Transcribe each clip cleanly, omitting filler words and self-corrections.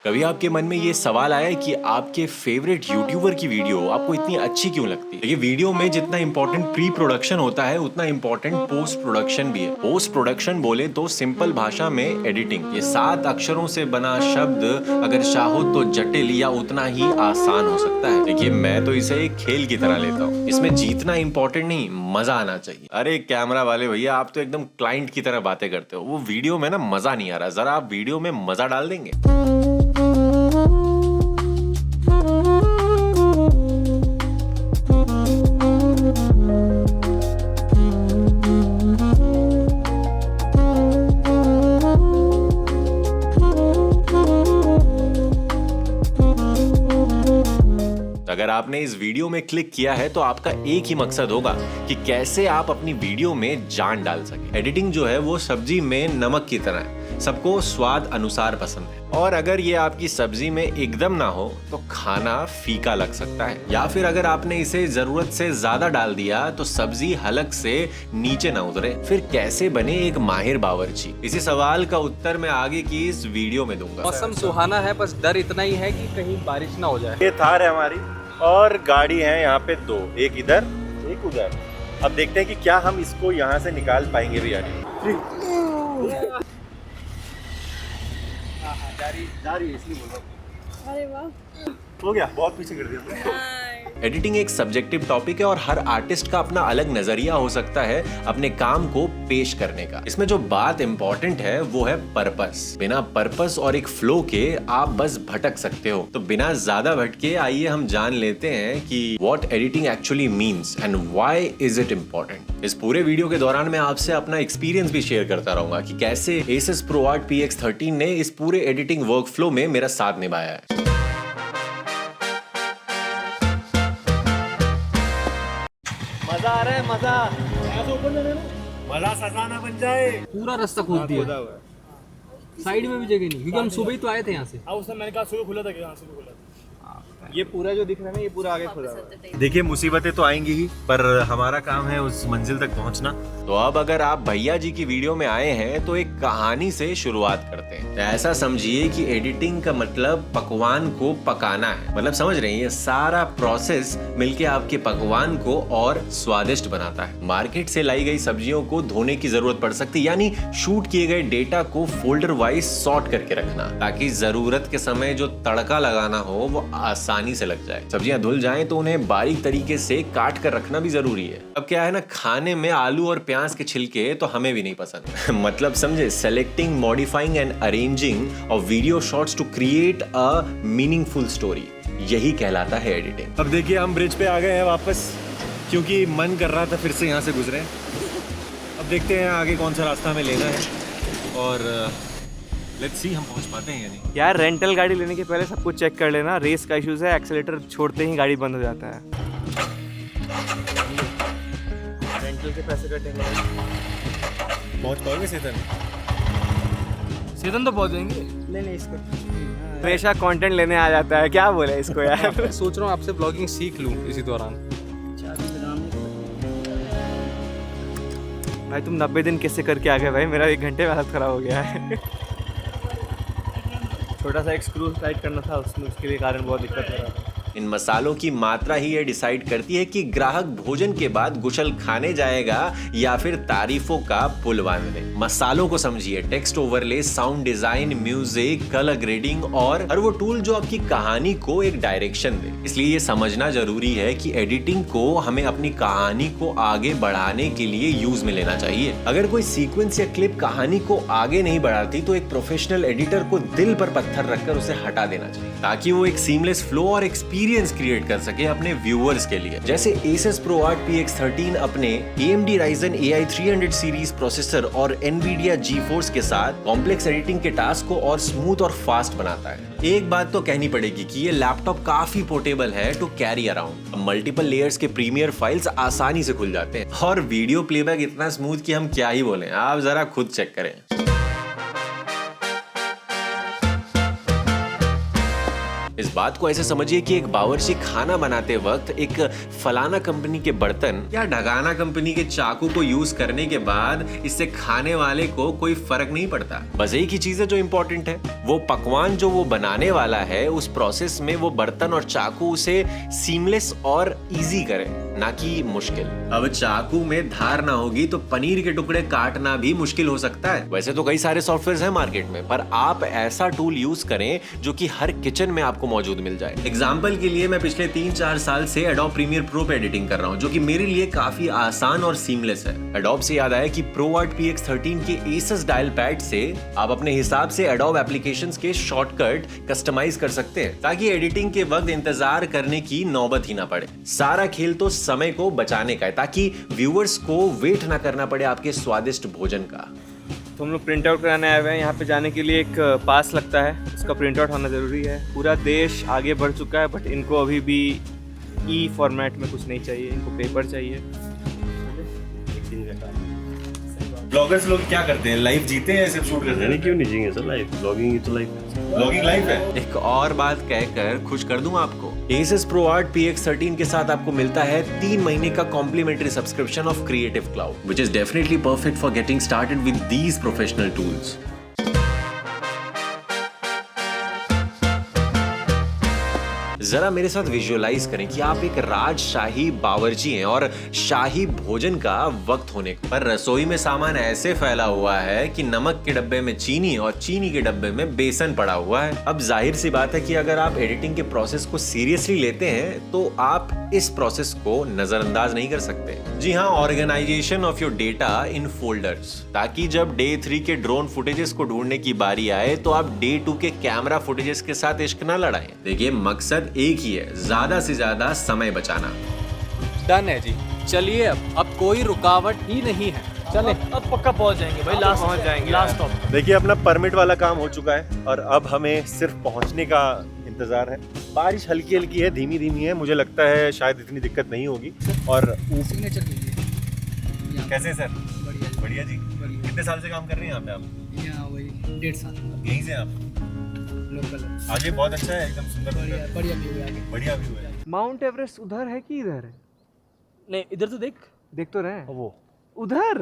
कभी आपके मन में ये सवाल आया है कि आपके फेवरेट यूट्यूबर की वीडियो आपको इतनी अच्छी क्यों लगती है? ये वीडियो में जितना इंपॉर्टेंट प्री प्रोडक्शन होता है उतना इंपॉर्टेंट पोस्ट प्रोडक्शन भी है। पोस्ट प्रोडक्शन बोले तो सिंपल भाषा में एडिटिंग। ये 7 अक्षरों से बना शब्द अगर चाहो तो जटिल या उतना ही आसान हो सकता है। देखिए, मैं तो इसे एक खेल की तरह लेता हूँ। इसमें जीतना इंपॉर्टेंट नहीं, मजा आना चाहिए। अरे कैमरा वाले भैया, आप तो एकदम क्लाइंट की तरह बातें करते हो। वो वीडियो में ना मजा नहीं आ रहा, जरा आप वीडियो में मजा डाल देंगे? अगर आपने इस वीडियो में क्लिक किया है तो आपका एक ही मकसद होगा कि कैसे आप अपनी वीडियो में जान डाल सके। एडिटिंग जो है वो सब्जी में नमक की तरह है, सबको स्वाद अनुसार पसंद है। और अगर ये आपकी सब्जी में एकदम ना हो तो खाना फीका लग सकता है, या फिर अगर आपने इसे जरूरत से ज्यादा डाल दिया तो सब्जी हलक से नीचे ना उतरे। फिर कैसे बने एक माहिर बावर्ची? इसी सवाल का उत्तर मैं आगे की इस वीडियो में दूंगा। मौसम सुहाना है, बस डर इतना ही है कि कहीं बारिश ना हो जाए। ये थार है हमारी और गाड़ी है यहाँ पे 2, एक इधर एक उधर। अब देखते हैं कि क्या हम इसको यहाँ से निकाल पाएंगे भैया। जा रही है इसलिए बोल रहा हूँ। अरे वाह, हो गया, बहुत पीछे कर दिया। एडिटिंग एक सब्जेक्टिव टॉपिक है और हर आर्टिस्ट का अपना अलग नजरिया हो सकता है अपने काम को पेश करने का। इसमें जो बात इंपॉर्टेंट है वो है पर्पस। बिना पर्पस और एक फ्लो के आप बस भटक सकते हो। तो बिना ज्यादा भटके आइए हम जान लेते हैं कि what editing actually means and why is it important. इस पूरे वीडियो के दौरान मैं आपसे अपना एक्सपीरियंस भी शेयर करता रहूंगा कि कैसे Asus ProArt PX13 ने इस पूरे एडिटिंग वर्कफ्लो में मेरा साथ निभाया है। मजा आ रहा है, मजा सजाना बन जाए। पूरा रास्ता खोद दिया, साइड में भी जगह नहीं, क्योंकि हम सुबह ही तो आए थे यहाँ से। उस समय मैंने कहा सुबह खुला था कि यहाँ सुबह खुला था। ये पूरा जो दिख रहा है ना, ये पूरा आगे खुला हुआ है। देखिए, मुसीबतें तो आएंगी ही, पर हमारा काम है उस मंजिल तक पहुंचना। तो अब अगर आप भैया जी की वीडियो में आए हैं तो एक कहानी से शुरुआत करते हैं। ऐसा समझिए कि एडिटिंग का मतलब पकवान को पकाना है। मतलब समझ रहे हैं, ये सारा प्रोसेस मिलके आपके पकवान को और स्वादिष्ट बनाता है। मार्केट से लाई गई सब्जियों को धोने की जरूरत पड़ सकती है, यानी शूट किए गए डेटा को फोल्डर वाइज सॉर्ट करके रखना, ताकि जरूरत के समय जो तड़का लगाना हो वो आसानी से लग जाए। सब्जियां धुल जाएं तो उन्हें बारीक तरीके से काट कर रखना भी जरूरी है। अब क्या है ना, खाने में आलू और प्याज के छिलके तो हमें भी नहीं पसंद। मतलब समझे, selecting, modifying and arranging of video shots to create a meaningful story, यही कहलाता है एडिटिंग। अब देखिए, हम ब्रिज पे आ गए हैं वापस, क्योंकि मन कर रहा था फिर से यहाँ से गुजरे। अब देखते हैं आगे कौन सा रास्ता हमें लेना है और लेट्स सी हम पहुंच पाते हैं या नहीं। यार, रेंटल गाड़ी लेने के पहले सब कुछ चेक कर लेना। रेस का इश्यूज है, एक्सेलेरेटर छोड़ते ही गाड़ी बंद हो जाता है। रेंटल के पैसे कटेंगे। पहुंच पाओगे सेतन? सेतन तो पहुंच जाएंगे। नहीं, इसको हमेशा कंटेंट लेने आ जाता है, क्या बोले इसको यार। सोच रहा हूँ आपसे ब्लॉगिंग सीख लूँ इसी दौरान। भाई तुम 90 दिन कैसे करके आ गए भाई? मेरा 1 घंटे में हालत खराब हो गया है। छोटा सा एक स्क्रू टाइट करना था, उसके लिए कारण बहुत दिक्कत हो रहा था। इन मसालों की मात्रा ही ये डिसाइड करती है कि ग्राहक भोजन के बाद गुशल खाने जाएगा या फिर तारीफों का पुल बांधने। मसालों को समझिए, text overlay, sound design, music, colour grading और हर वो टूल जो आपकी कहानी को एक डायरेक्शन दे। इसलिए ये समझना जरूरी है कि एडिटिंग को हमें अपनी कहानी को आगे बढ़ाने के लिए यूज में लेना चाहिए। अगर कोई सीक्वेंस या क्लिप कहानी को आगे नहीं बढ़ाती तो एक प्रोफेशनल एडिटर को दिल पर पत्थर रखकर उसे हटा देना चाहिए, ताकि वो एक सीमलेस फ्लो और एक्सपीरियंस क्रिएट कर सके अपने व्यूअर्स के लिए। जैसे Asus ProArt PX13 अपने AMD Ryzen AI 300 series processor और Nvidia GeForce के साथ कॉम्प्लेक्स एडिटिंग के टास्क को और स्मूथ और फास्ट बनाता है। एक बात तो कहनी पड़ेगी कि ये लैपटॉप काफी पोर्टेबल है to carry around. Multiple layers के प्रीमियर फाइल्स आसानी से खुल जाते हैं और वीडियो प्लेबैक इतना स्मूथ कि हम क्या ही बोलें, आप जरा खुद चेक करें। इस बात को ऐसे समझिए कि एक बावर्ची खाना बनाते वक्त एक फलाना कंपनी के बर्तन या ढगाना कंपनी के चाकू को यूज करने के बाद इससे खाने वाले को कोई फर्क नहीं पड़ता। बस एक ही चीज है जो इंपॉर्टेंट है, वो पकवान जो वो बनाने वाला है उस प्रोसेस में वो बर्तन और चाकू उसे सीमलेस और इजी करे, ना कि मुश्किल। अब चाकू में धार ना होगी तो पनीर के टुकड़े काटना भी मुश्किल हो सकता है। वैसे तो कई सारे सॉफ्टवेयर हैं मार्केट में, पर आप ऐसा टूल यूज करें जो कि हर किचन में आपको मौजूद मिल जाए। एग्जाम्पल के लिए मैं पिछले 3-4 साल से एडोब प्रीमियर प्रो पे एडिटिंग कर रहा हूँ, जो कि मेरे लिए काफी आसान और सीमलेस है। एडोब से याद आया कि ProArt PX13 के Asus डायल पैड से आप अपने हिसाब से एडोब एप्लीकेशंस के शॉर्टकट कस्टमाइज कर सकते हैं, ताकि एडिटिंग के वक्त इंतजार करने की नौबत ही ना पड़े। सारा खेल तो समय को बचाने का है, ताकि व्यूअर्स को वेट ना करना पड़े आपके स्वादिष्ट भोजन का। तो हम लोग प्रिंट आउट कराने आए हुए हैं। यहाँ पे जाने के लिए एक पास लगता है, उसका प्रिंट आउट होना ज़रूरी है। पूरा देश आगे बढ़ चुका है, बट इनको अभी भी ई फॉर्मेट में कुछ नहीं चाहिए, इनको पेपर चाहिए। ब्लॉगर्स लोग क्या करते हैं, लाइव जीते हैं, सिर्फ शूट करते हैं? क्यों नहीं जिएंगे सर, लाइफ ब्लॉगिंग तो लाइफ ब्लॉगिंग लाइव है। एक और बात कहकर खुश कर दूं आपको, Asus ProArt PX13 के साथ आपको मिलता है 3 महीने का complimentary subscription of creative cloud, which is definitely perfect for getting started with these professional tools. जरा मेरे साथ विजुअलाइज करें कि आप एक राजशाही बावर्ची हैं और शाही भोजन का वक्त होने पर रसोई में सामान ऐसे फैला हुआ है कि नमक के डब्बे में चीनी और चीनी के डब्बे में बेसन पड़ा हुआ है। अब जाहिर सी बात है कि अगर आप एडिटिंग के प्रोसेस को सीरियसली लेते हैं तो आप इस प्रोसेस को नजरअंदाज नहीं कर सकते। जी हाँ, organisation of your data in folders, ताकि जब डे 3 के ड्रोन फुटेजेस को ढूंढने की बारी आए तो आप डे 2 के कैमरा फुटेजेस के साथ इश्क ना लड़ाएं। देखिए, मकसद एक ही है, ज्यादा से ज्यादा समय बचाना। डन है जी, चलिए अब कोई रुकावट ही नहीं है, चले अब पक्का पहुंच जाएंगे भाई, लास्ट पहुंच जाएंगे। Last stop. देखिए, अपना परमिट वाला काम हो चुका है और अब हमें सिर्फ पहुंचने का इंतजार है। बारिश हल्की हल्की है, धीमी धीमी है, मुझे लगता है शायद इतनी दिक्कत नहीं होगी। और सिग्नेचर कीजिए। कैसे सर? बढ़िया बढ़िया जी। कितने साल से काम कर रहे हैं यहाँ पे आप? यहाँ वही 1.5 साल यहीं से आप? लोकल है। आगे बहुत अच्छा है, एकदम सुंदर बढ़िया बढ़िया व्यू है आगे। बढ़िया व्यू है। माउंट एवरेस्ट उधर है कि इधर है? नहीं, इधर तो देख देख तो रहे हैं वो उधर।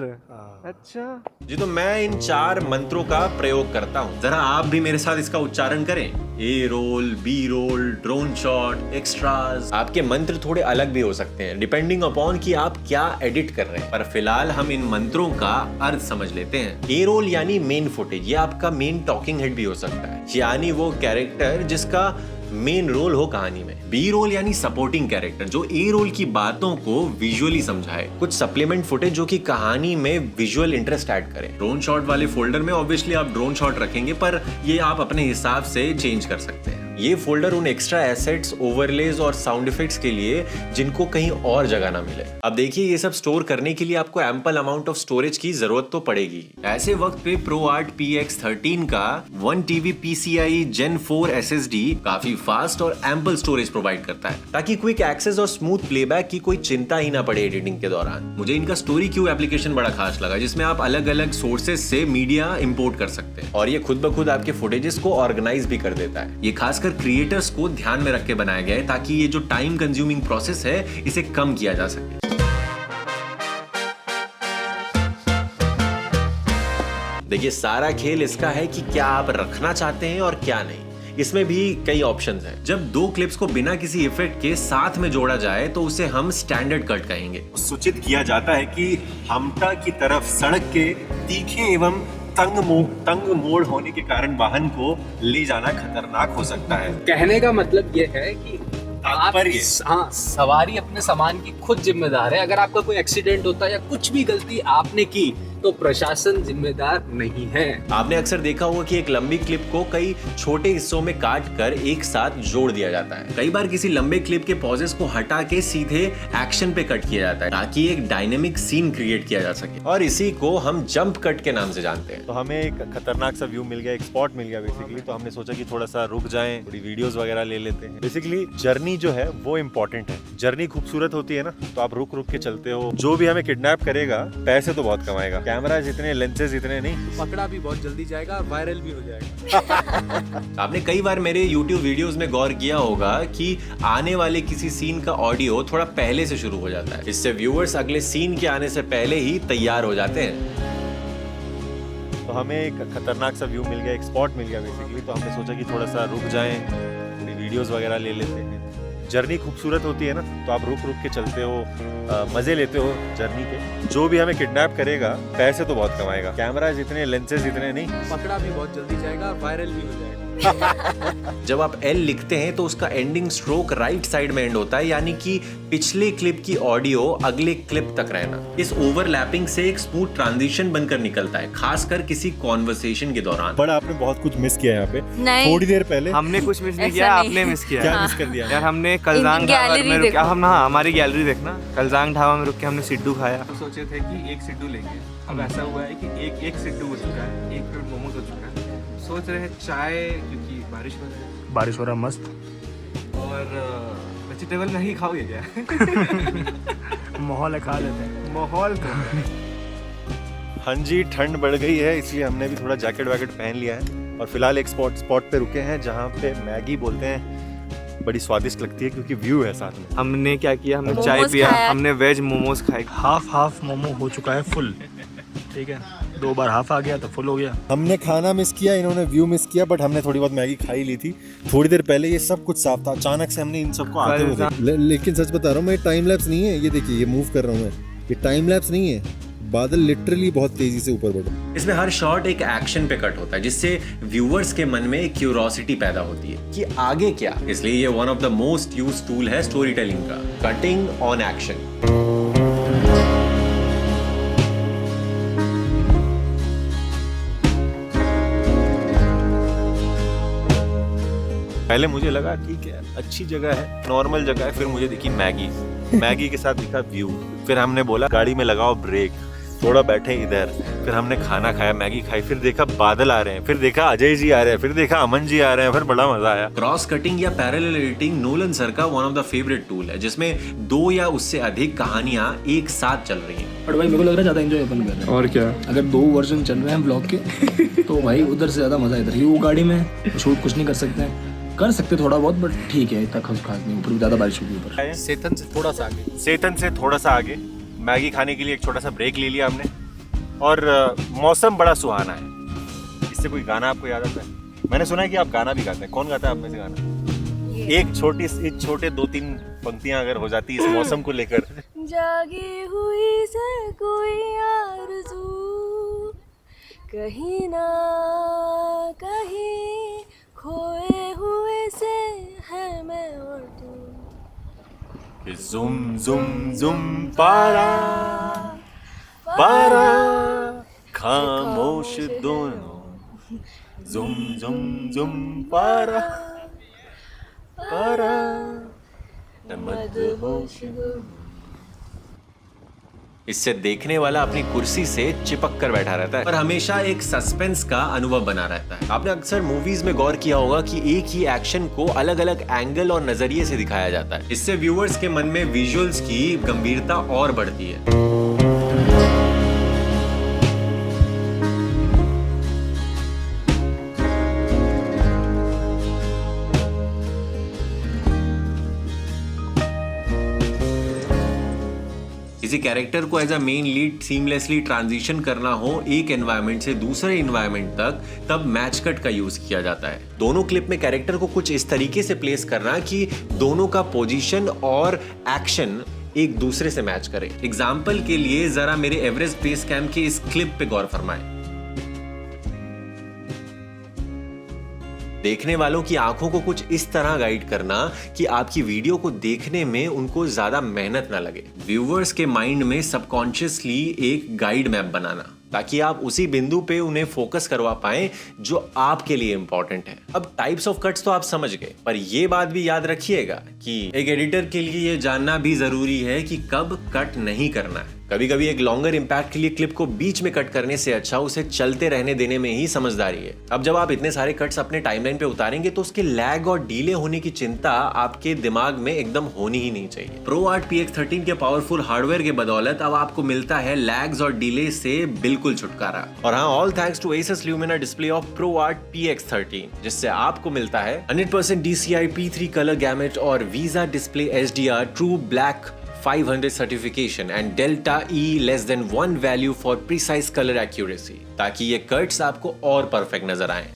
अच्छा जी, तो मैं इन 4 मंत्रों का प्रयोग करता हूँ, जरा आप भी मेरे साथ इसका उच्चारण करें। A roll, B roll, drone shot, extras. आपके मंत्र थोड़े अलग भी हो सकते हैं डिपेंडिंग अपॉन कि आप क्या एडिट कर रहे हैं, पर फिलहाल हम इन मंत्रों का अर्थ समझ लेते हैं। ए रोल यानी मेन फुटेज, ये आपका मेन टॉकिंग हेड भी हो सकता है, यानी वो कैरेक्टर जिसका मेन रोल हो कहानी में। बी रोल यानी सपोर्टिंग कैरेक्टर, जो ए रोल की बातों को विजुअली समझाए। कुछ सप्लीमेंट फुटेज जो कि कहानी में विजुअल इंटरेस्ट ऐड करे। ड्रोन शॉट वाले फोल्डर में ऑब्वियसली आप ड्रोन शॉट रखेंगे, पर ये आप अपने हिसाब से चेंज कर सकते हैं। ये फोल्डर उन एक्स्ट्रा एसेट्स, ओवरलेज और साउंड इफेक्ट्स के लिए जिनको कहीं और जगह ना मिले। अब देखिए, ये सब स्टोर करने के लिए आपको एम्पल अमाउंट ऑफ स्टोरेज की जरूरत तो पड़ेगी। ऐसे वक्त पे ProArt PX13 का 1 TB PCIe Gen 4 SSD काफी फास्ट और एम्पल स्टोरेज प्रोवाइड करता है, ताकि क्विक एक्सेस और स्मूथ प्लेबैक की कोई चिंता ही ना पड़े एडिटिंग के दौरान। मुझे इनका स्टोरी क्यू एप्लीकेशन बड़ा खास लगा, जिसमें आप अलग अलग सोर्सेज से मीडिया इंपोर्ट कर सकते हैं और ये खुद ब खुद आपके फुटेजेस को ऑर्गेनाइज भी कर देता है। ये खासकर क्रिएटर्स को ध्यान में रख के बनाया गया है, ताकि ये जो टाइम कंज्यूमिंग प्रोसेस है इसे कम किया जा सके। देखिए, सारा खेल इसका है कि क्या आप रखना चाहते हैं और क्या नहीं। इसमें भी कई ऑप्शंस हैं। जब 2 क्लिप्स को बिना किसी इफेक्ट के साथ में जोड़ा जाए तो उसे हम स्टैंडर्ड कट कहेंगे। सूचित किया जाता है कि हमटा की तरफ सड़क के तीखे एवं तंग मोड़ होने के कारण वाहन को ले जाना खतरनाक हो सकता है। कहने का मतलब ये है कि आप, तात्पर्य। हाँ, सवारी अपने सामान की खुद जिम्मेदार है। अगर आपका कोई एक्सीडेंट होता है या कुछ भी गलती आपने की तो प्रशासन जिम्मेदार नहीं है। आपने अक्सर देखा होगा कि एक लंबी क्लिप को कई छोटे हिस्सों में काट कर एक साथ जोड़ दिया जाता है। कई बार किसी लंबे क्लिप के पॉजेस को हटा के सीधे एक्शन पे कट किया जाता है, ताकि एक डायनेमिक सीन क्रिएट किया जा सके, और इसी को हम जंप कट के नाम से जानते हैं। तो हमें एक खतरनाक सा व्यू मिल गया, एक स्पॉट मिल गया बेसिकली। तो हमने सोचा कि थोड़ा सा रुक जाएं, थोड़ी वीडियोस वगैरह ले लेते हैं। बेसिकली जर्नी जो है वो इम्पोर्टेंट है। जर्नी खूबसूरत होती है ना, तो आप रुक रुक के चलते हो। जो भी हमें किडनैप करेगा पैसे तो बहुत कमाएगा, कैमरा जितने, लेंसेज इतने नहीं। पकड़ा भी बहुत जल्दी जाएगा और वायरल भी हो जाएगा। आपने कई बार मेरे YouTube वीडियोस में गौर किया होगा कि आने वाले किसी सीन का ऑडियो थोड़ा पहले से शुरू हो जाता है। इससे व्यूअर्स अगले सीन के आने से पहले ही तैयार हो जाते हैं। तो हमें एक खतरनाक सा व्यू मिल गया, एक स्पॉट मिल गया बेसिकली। तो हमने सोचा कि थोड़ा सा रुक जाएं, थोड़ी वीडियोस वगैरह ले लेते हैं। जर्नी खूबसूरत होती है ना, तो आप रुक रुक के चलते हो, मजे लेते हो जर्नी के। जो भी हमें किडनैप करेगा पैसे तो बहुत कमाएगा। कैमरा जितने, लेंसेज इतने नहीं। पकड़ा भी बहुत जल्दी जाएगा और वायरल भी हो जाएगा। जब आप एल लिखते हैं तो उसका एंडिंग स्ट्रोक राइट साइड में एंड होता है, यानी कि पिछले क्लिप की ऑडियो अगले क्लिप तक रहना। इस ओवरलैपिंग से एक स्मूथ ट्रांजिशन बनकर निकलता है, खासकर किसी कॉन्वर्सेशन के दौरान। बट आपने बहुत कुछ मिस किया यहाँ पे। नहीं। थोड़ी देर पहले हमने कुछ मिस नहीं ऐसा किया, नहीं। आपने मिस किया। क्या मिस कर दिया? यार हमने कलजांग ढाबा गैलरी में रुके, देखो। हम हाँ हमारी गैलरी देखना। कलजांग ढाबा में रुक के हमने सिड्डू खाया। तो सोचे थे कि एक सिड्डू लेंगे, अब ऐसा हुआ है कि एक सिड्डू हो चुका है, एक प्लेट मोमोज हो चुका है। सोच रहे हैं चाय, क्योंकि बारिश हो रहा है, बारिश हो रहा मस्त। और वेजिटेबल नहीं खाओगे क्या? माहौल है, खा लेते हैं। माहौल तो है। हाँ जी, ठंड बढ़ गई है, इसलिए हमने भी थोड़ा जैकेट वैकेट पहन लिया है। और फिलहाल एक स्पॉट पे रुके हैं जहाँ पे मैगी बोलते हैं, बड़ी स्वादिष्ट लगती है क्योंकि व्यू है साथ में। हमने क्या किया, हमने मोमोज चाय पिया, खाया। हमने वेज मोमोज खाए। हाफ मोमो हो चुका है फुल, ठीक है। 2 बार हाफ आ गया तो फुल हो गया। हमने खाना मिस किया, इन्होंने व्यू मिस किया, बट हमने थोड़ी बहुत मैगी खाई ली थी थोड़ी देर पहले। ये सब कुछ साफ था, अचानक से हमने इन सबको आते हुए देखा। लेकिन सच बता रहा हूँ मैं, टाइम लैप्स नहीं है। ये देखिए, ये मूव कर रहा हूँ मैं, ये टाइम लैप्स नहीं है। बादल लिटरली बहुत तेजी से ऊपर बढ़े। इसमें हर शॉट एक एक्शन पे कट होता है, जिससे व्यूअर्स के मन में एक क्यूरियोसिटी पैदा होती है कि आगे क्या। इसलिए ये one of the most used tool है स्टोरी टेलिंग का, कटिंग ऑन एक्शन। पहले मुझे लगा ठीक है, अच्छी जगह है, नॉर्मल जगह है। फिर मुझे दिखी मैगी के साथ दिखा व्यू। फिर हमने बोला गाड़ी में लगाओ ब्रेक, थोड़ा बैठे इधर। फिर हमने खाना खाया, मैगी खाई, फिर देखा बादल आ रहे हैं, फिर देखा अजय जी आ रहे हैं, फिर देखा अमन जी आ रहे हैं। फिर बड़ा मजा आया। क्रॉस कटिंग या पैरेलल एडिटिंग नोलन सर का one of the favourite tool है, जिसमें 2 या उससे अधिक कहानियां एक साथ चल रही हैं। बट भाई मेरे को लग रहा है ज़्यादा एंजॉय अपन कर रहे हैं। और क्या, अगर 2 वर्जन चल रहे हैं ब्लॉग के तो भाई उधर से ज़्यादा मज़ा इधर। वो गाड़ी में शूट कुछ नहीं कर सकते हैं, कर सकते थोड़ा बहुत, बट ठीक है, इतना खास नहीं। ऊपर ज़्यादा बारिश होगी ऊपर। सेतन से थोड़ा सा आगे। सेतन से थोड़ा सा आगे मैगी खाने के लिए एक छोटा सा ब्रेक ले लिया हमने। और मौसम बड़ा सुहाना है। इससे कोई गाना आपको याद आता है? मैंने सुना है कि आप गाना भी गाते हैं। कौन गाता है आप में से गाना? एक छोटे 2-3 पंक्तियां अगर हो जाती इस मौसम को लेकर। जागी हुई से कोई आरज़ू, कहीं ना कहीं खोए हुए से है मैं और तू। जुम जुम जुम पारा पारा खामोश दोनों, जुम जुम जुम पारा पारा मदहोश। इससे देखने वाला अपनी कुर्सी से चिपक कर बैठा रहता है और हमेशा एक सस्पेंस का अनुभव बना रहता है। आपने अक्सर मूवीज में गौर किया होगा कि एक ही एक्शन को अलग अलग एंगल और नजरिए से दिखाया जाता है। इससे व्यूअर्स के मन में विजुअल्स की गंभीरता और बढ़ती है। किसी कैरेक्टर को as a main lead seamlessly transition करना हो एक एनवायरनमेंट से दूसरे एनवायरनमेंट तक, तब मैच कट का यूज किया जाता है। दोनों क्लिप में कैरेक्टर को कुछ इस तरीके से प्लेस करना कि दोनों का पोजीशन और एक्शन एक दूसरे से मैच करे। एग्जाम्पल के लिए जरा मेरे एवरेस्ट बेस कैंप के इस क्लिप पे गौर फरमाएं। देखने वालों की आंखों को कुछ इस तरह गाइड करना कि आपकी वीडियो को देखने में उनको ज्यादा मेहनत ना लगे। व्यूअर्स के माइंड में सबकॉन्शियसली एक गाइड मैप बनाना, ताकि आप उसी बिंदु पे उन्हें फोकस करवा पाएं जो आपके लिए इंपॉर्टेंट है। अब टाइप्स ऑफ कट्स तो आप समझ गए, पर यह बात भी याद रखिएगा कि एक एडिटर के लिए यह जानना भी जरूरी है कि कब कट नहीं करना है। कभी कभी एक लॉन्गर इम्पैक्ट के लिए क्लिप को बीच में कट करने से अच्छा उसे चलते रहने देने में ही समझदारी है। अब जब आप इतने सारे कट्स अपने टाइमलाइन पे उतारेंगे तो उसके लैग और डीले होने की चिंता आपके दिमाग में एकदम होनी ही नहीं चाहिए। ProArt PX13 के पावरफुल हार्डवेयर के बदौलत अब आपको मिलता है लैग्स और डीले से बिल्कुल छुटकारा। और हाँ, all thanks to Asus Lumina display of ProArt PX13, जिससे आपको मिलता है 100% DCI P3 कलर गैमेट और Visa display HDR True Black 500 certification and delta E less than 1 value for precise color accuracy, ताकि ये कट्स आपको और परफेक्ट नजर आए।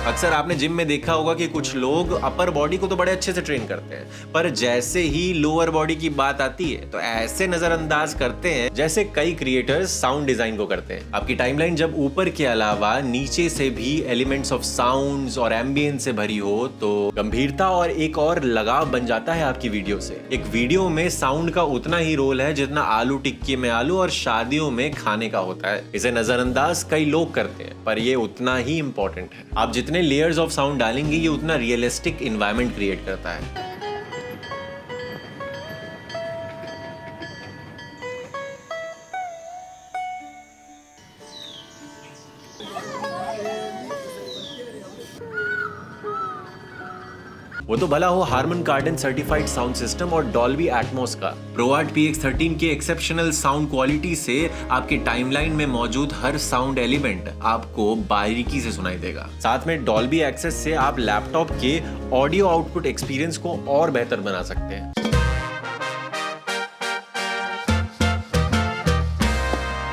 अक्सर आपने जिम में देखा होगा कि कुछ लोग अपर बॉडी को तो बड़े अच्छे से ट्रेन करते हैं, पर जैसे ही लोअर बॉडी की बात आती है तो ऐसे नजरअंदाज करते हैं जैसे कई क्रिएटर्स साउंड डिजाइन को करते हैं। आपकी टाइमलाइन जब ऊपर के अलावा नीचे से भी एलिमेंट्स ऑफ साउंड्स और एम्बियंस से भरी हो तो गंभीरता और एक और लगाव बन जाता है आपकी वीडियो से। एक वीडियो में साउंड का उतना ही रोल है जितना आलू टिक्की में आलू और शादियों में खाने का होता है। इसे नजरअंदाज कई लोग करते हैं, पर ये उतना ही इंपॉर्टेंट है। आप जितने लेयर्स ऑफ साउंड डालेंगे ये उतना रियलिस्टिक एनवायरनमेंट क्रिएट करता है। वो तो भला हो Harman Kardon certified sound system और डॉल्बी एटमॉस का। ProArt PX13 के एक्सेप्शनल साउंड क्वालिटी से आपके टाइमलाइन में मौजूद हर साउंड एलिमेंट आपको बारीकी से सुनाई देगा। साथ में डॉल्बी एक्सेस से आप लैपटॉप के ऑडियो आउटपुट एक्सपीरियंस को और बेहतर बना सकते हैं।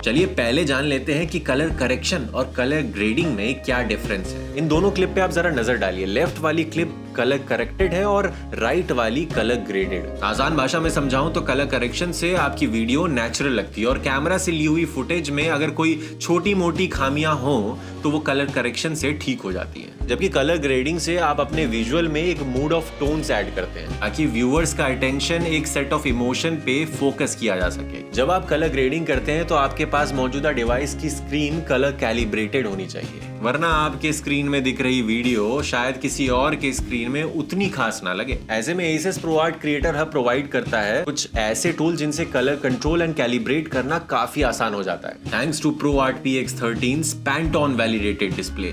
चलिए पहले जान लेते हैं कि कलर करेक्शन और कलर ग्रेडिंग में क्या डिफरेंस है। इन दोनों क्लिप पे आप जरा नजर डालिए। लेफ्ट वाली क्लिप कलर करेक्टेड है और राइट वाली कलर ग्रेडेड। आसान भाषा में समझाऊं तो कलर करेक्शन से आपकी वीडियो नेचुरल लगती है और कैमरा से ली हुई फुटेज में अगर कोई छोटी मोटी खामियां हो तो वो कलर करेक्शन से ठीक हो जाती है। जबकि कलर ग्रेडिंग से आप अपने विजुअल में एक मूड ऑफ टोन्स ऐड करते हैं ताकि व्यूअर्स का अटेंशन एक सेट ऑफ इमोशन पे फोकस किया जा सके। जब आप कलर ग्रेडिंग करते हैं तो आपके पास मौजूदा डिवाइस की स्क्रीन कलर कैलिब्रेटेड होनी चाहिए, वरना आपके स्क्रीन में दिख रही वीडियो शायद किसी और के स्क्रीन में उतनी खास ना लगे। ऐसे में Asus ProArt creator hub provide करता है कुछ ऐसे टूल जिनसे कलर कंट्रोल एंड कैलिब्रेट करना काफी आसान हो जाता है, thanks to ProArt PX13 Pantone validated display.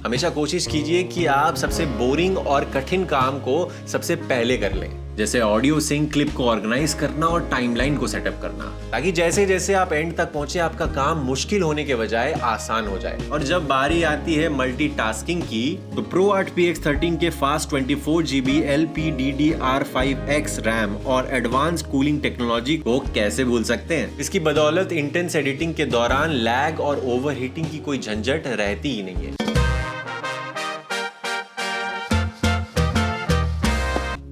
हमेशा कोशिश कीजिए कि आप सबसे बोरिंग और कठिन काम को सबसे पहले कर लें, जैसे ऑडियो सिंक, क्लिप को ऑर्गेनाइज करना और टाइमलाइन को सेटअप करना, ताकि जैसे जैसे आप एंड तक पहुंचे आपका काम मुश्किल होने के बजाय आसान हो जाए। और जब बारी आती है मल्टीटास्किंग की तो ProArt PX13 के फास्ट 24GB LPDDR5X रैम और एडवांस कूलिंग टेक्नोलॉजी को कैसे भूल सकते हैं। इसकी बदौलत इंटेंस एडिटिंग के दौरान लैग और ओवरहीटिंग की कोई झंझट रहती ही नहीं है।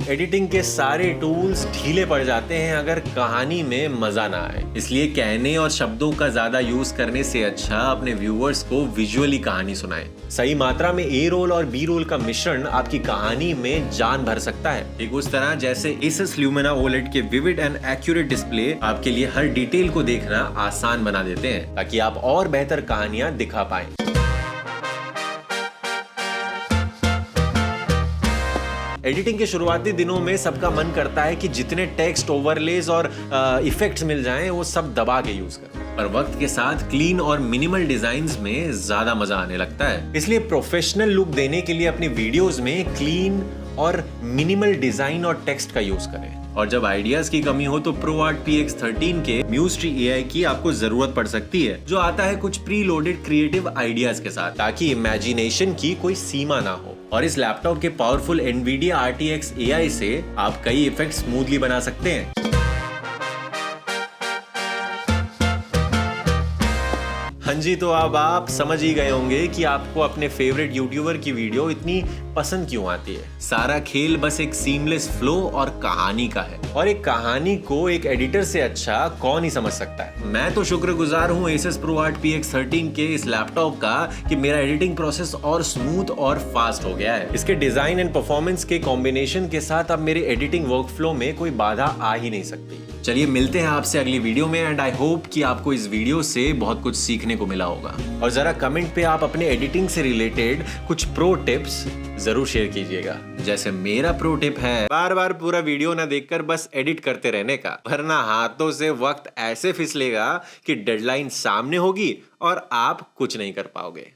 एडिटिंग के सारे टूल्स ढीले पड़ जाते हैं अगर कहानी में मजा ना आए, इसलिए कहने और शब्दों का ज्यादा यूज करने से अच्छा अपने व्यूअर्स को विजुअली कहानी सुनाएं। सही मात्रा में ए रोल और बी रोल का मिश्रण आपकी कहानी में जान भर सकता है। ठीक उस तरह जैसे Asus Lumina OLED के विविड एंड एक्यूरेट डिस्प्ले आपके लिए हर डिटेल को देखना आसान बना देते हैं, ताकि आप और बेहतर कहानियां दिखा पाएं। एडिटिंग के शुरुआती दिनों में सबका मन करता है कि जितने टेक्स्ट, ओवरलेज और इफेक्ट्स मिल जाएं वो सब दबा के यूज करें, पर वक्त के साथ क्लीन और मिनिमल डिजाइन्स में ज्यादा मजा आने लगता है। इसलिए प्रोफेशनल लुक देने के लिए अपनी वीडियोस में क्लीन और मिनिमल डिजाइन और टेक्स्ट का यूज करें। और जब आइडियाज की कमी हो तो ProArt PX13 के Muse Tree AI की आपको जरूरत पड़ सकती है, जो आता है कुछ प्री लोडेड क्रिएटिव आइडियाज के साथ, ताकि इमेजिनेशन की कोई सीमा ना हो। और इस लैपटॉप के पावरफुल NVIDIA RTX AI से आप कई इफेक्ट स्मूथली बना सकते हैं। हाँ जी, तो अब आप समझ ही गए होंगे कि आपको अपने फेवरेट यूट्यूबर की वीडियो इतनी पसंद क्यों आती है। सारा खेल बस एक सीमलेस फ्लो और कहानी का है, और एक कहानी को एक एडिटर से अच्छा कौन ही समझ सकता है। मैं तो शुक्रगुजार हूँ Asus ProArt PX13 के इस लैपटॉप का कि मेरा एडिटिंग प्रोसेस और स्मूथ और फास्ट हो गया है। इसके डिजाइन एंड परफॉर्मेंस के कॉम्बिनेशन के साथ अब मेरे एडिटिंग वर्कफ्लो में कोई बाधा आ ही नहीं सकती। चलिए मिलते हैं आपसे अगली वीडियो में एंड आई होप कि आपको इस वीडियो से बहुत कुछ सीखने को मिला होगा। और जरा कमेंट पे आप अपने एडिटिंग से रिलेटेड कुछ प्रो टिप्स जरूर शेयर कीजिएगा। जैसे मेरा प्रो टिप है बार बार पूरा वीडियो ना देखकर बस एडिट करते रहने का, वरना हाथों से वक्त ऐसे फिसलेगा कि डेडलाइन सामने होगी और आप कुछ नहीं कर पाओगे।